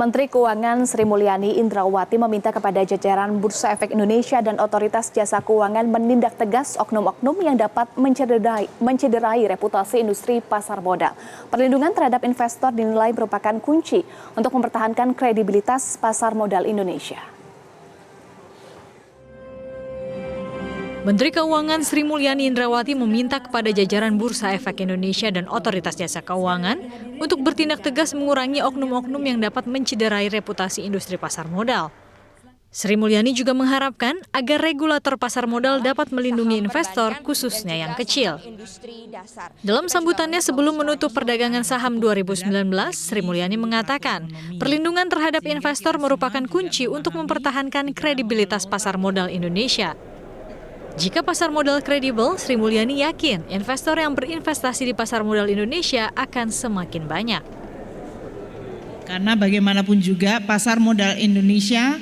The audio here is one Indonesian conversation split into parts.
Menteri Keuangan Sri Mulyani Indrawati meminta kepada jajaran Bursa Efek Indonesia dan Otoritas Jasa Keuangan menindak tegas oknum-oknum yang dapat mencederai reputasi industri pasar modal. Perlindungan terhadap investor dinilai merupakan kunci untuk mempertahankan kredibilitas pasar modal Indonesia. Menteri Keuangan Sri Mulyani Indrawati meminta kepada jajaran Bursa Efek Indonesia dan Otoritas Jasa Keuangan untuk bertindak tegas mengurangi oknum-oknum yang dapat mencederai reputasi industri pasar modal. Sri Mulyani juga mengharapkan agar regulator pasar modal dapat melindungi investor, khususnya yang kecil. Dalam sambutannya sebelum menutup perdagangan saham 2019, Sri Mulyani mengatakan, perlindungan terhadap investor merupakan kunci untuk mempertahankan kredibilitas pasar modal Indonesia. Jika pasar modal kredibel, Sri Mulyani yakin investor yang berinvestasi di pasar modal Indonesia akan semakin banyak. Karena bagaimanapun juga pasar modal Indonesia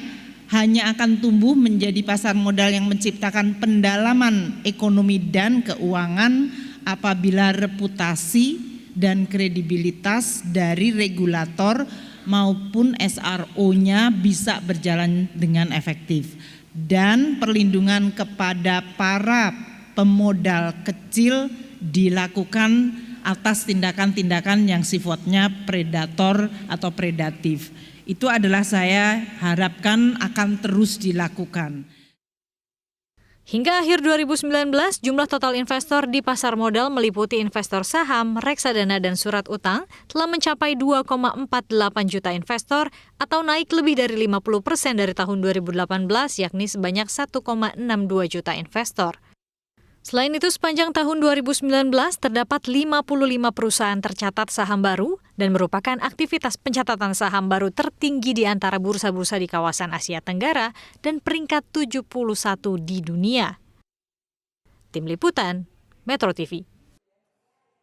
hanya akan tumbuh menjadi pasar modal yang menciptakan pendalaman ekonomi dan keuangan apabila reputasi dan kredibilitas dari regulator maupun SRO-nya bisa berjalan dengan efektif. Dan perlindungan kepada para pemodal kecil dilakukan atas tindakan-tindakan yang sifatnya predator atau predatif. Itu adalah saya harapkan akan terus dilakukan. Hingga akhir 2019, jumlah total investor di pasar modal meliputi investor saham, reksadana, dan surat utang telah mencapai 2,48 juta investor atau naik lebih dari 50% dari tahun 2018, yakni sebanyak 1,62 juta investor. Selain itu, sepanjang tahun 2019 terdapat 55 perusahaan tercatat saham baru dan merupakan aktivitas pencatatan saham baru tertinggi di antara bursa-bursa di kawasan Asia Tenggara dan peringkat 71 di dunia. Tim Liputan, Metro TV.